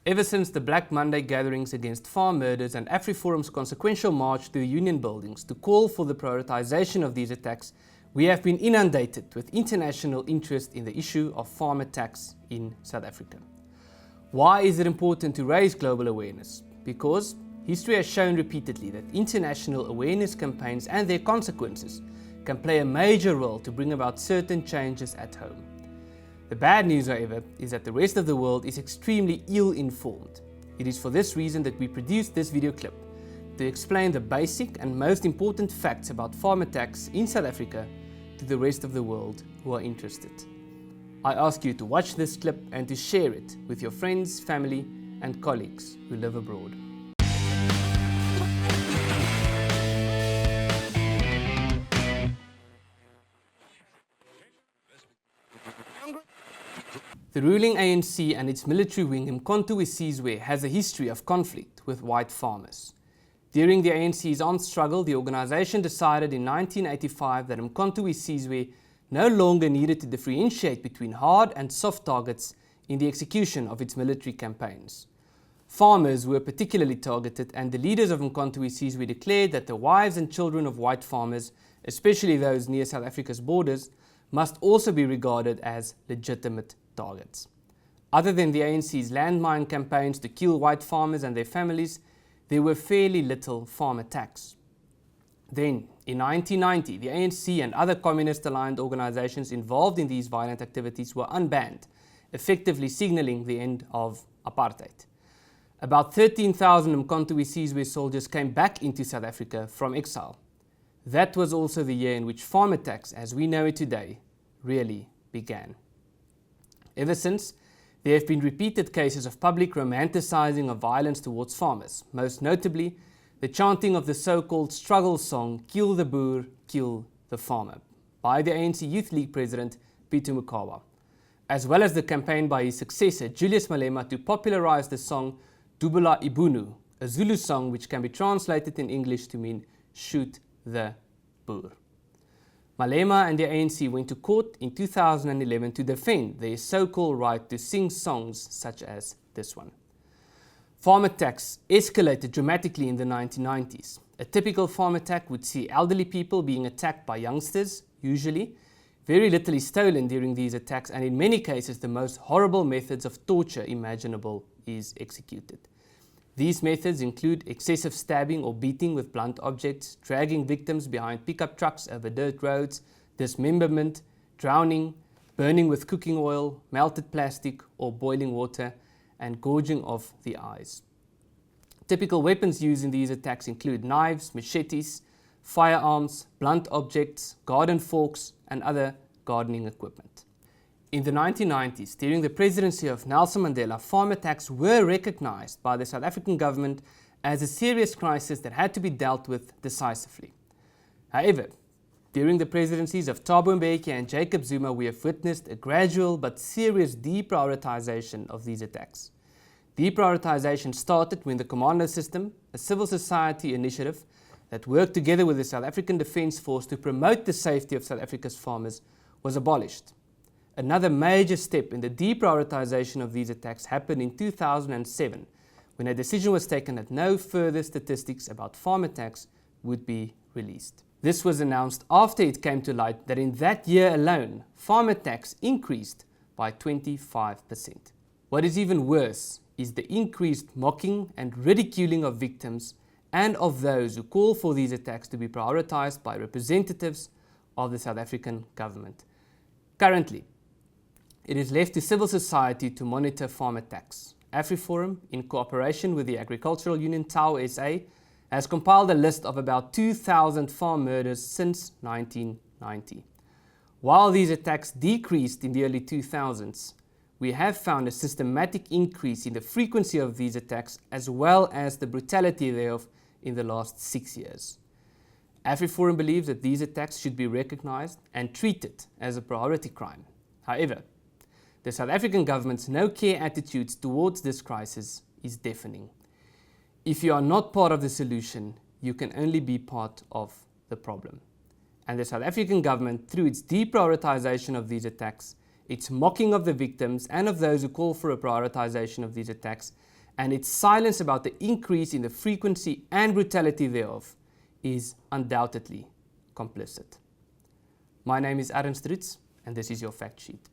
Ever since the Black Monday gatherings against farm murders and AfriForum's consequential march to the union buildings to call for the prioritisation of these attacks, we have been inundated with international interest in the issue of farm attacks in South Africa. Why is it important to raise global awareness? Because history has shown repeatedly that international awareness campaigns and their consequences can play a major role to bring about certain changes at home. The bad news, however, is that the rest of the world is extremely ill-informed. It is for this reason that we produced this video clip to explain the basic and most important facts about farm attacks in South Africa to the rest of the world who are interested. I ask you to watch this clip and to share it with your friends, family and colleagues who live abroad. The ruling ANC and its military wing Umkhonto we Sizwe has a history of conflict with white farmers. During the ANC's armed struggle, the organisation decided in 1985 that Umkhonto we Sizwe no longer needed to differentiate between hard and soft targets in the execution of its military campaigns. Farmers were particularly targeted, and the leaders of Umkhonto we Sizwe declared that the wives and children of white farmers, especially those near South Africa's borders, must also be regarded as legitimate targets. Other than the ANC's landmine campaigns to kill white farmers and their families, there were fairly little farm attacks. Then, in 1990, the ANC and other communist-aligned organizations involved in these violent activities were unbanned, effectively signaling the end of apartheid. About 13,000 Umkhonto we Sizwe soldiers came back into South Africa from exile. That was also the year in which farm attacks, as we know it today, really began. Ever since, there have been repeated cases of public romanticizing of violence towards farmers, most notably the chanting of the so-called struggle song "Kill the Boer, Kill the Farmer" by the ANC Youth League President Peter Mokaba, as well as the campaign by his successor Julius Malema to popularize the song "Dubula Ibunu," a Zulu song which can be translated in English to mean "shoot the Boer." Malema and the ANC went to court in 2011 to defend their so-called right to sing songs such as this one. Farm attacks escalated dramatically in the 1990s. A typical farm attack would see elderly people being attacked by youngsters, usually. Very little is stolen during these attacks, and in many cases the most horrible methods of torture imaginable is executed. These methods include excessive stabbing or beating with blunt objects, dragging victims behind pickup trucks over dirt roads, dismemberment, drowning, burning with cooking oil, melted plastic or boiling water, and gouging of the eyes. Typical weapons used in these attacks include knives, machetes, firearms, blunt objects, garden forks, and other gardening equipment. In the 1990s, during the presidency of Nelson Mandela, farm attacks were recognized by the South African government as a serious crisis that had to be dealt with decisively. However, during the presidencies of Thabo Mbeki and Jacob Zuma, we have witnessed a gradual but serious deprioritization of these attacks. Deprioritization started when the Commando System, a civil society initiative that worked together with the South African Defence Force to promote the safety of South Africa's farmers, was abolished. Another major step in the deprioritization of these attacks happened in 2007, when a decision was taken that no further statistics about farm attacks would be released. This was announced after it came to light that in that year alone, farm attacks increased by 25%. What is even worse is the increased mocking and ridiculing of victims and of those who call for these attacks to be prioritized by representatives of the South African government. Currently, it is left to civil society to monitor farm attacks. AfriForum, in cooperation with the Agricultural Union Tau SA, has compiled a list of about 2,000 farm murders since 1990. While these attacks decreased in the early 2000s, we have found a systematic increase in the frequency of these attacks as well as the brutality thereof in the last 6 years. AfriForum believes that these attacks should be recognized and treated as a priority crime. However, the South African government's no-care attitudes towards this crisis is deafening. If you are not part of the solution, you can only be part of the problem. And the South African government, through its deprioritization of these attacks, its mocking of the victims and of those who call for a prioritization of these attacks, and its silence about the increase in the frequency and brutality thereof is undoubtedly complicit. My name is Ernst Roets, and this is your fact sheet.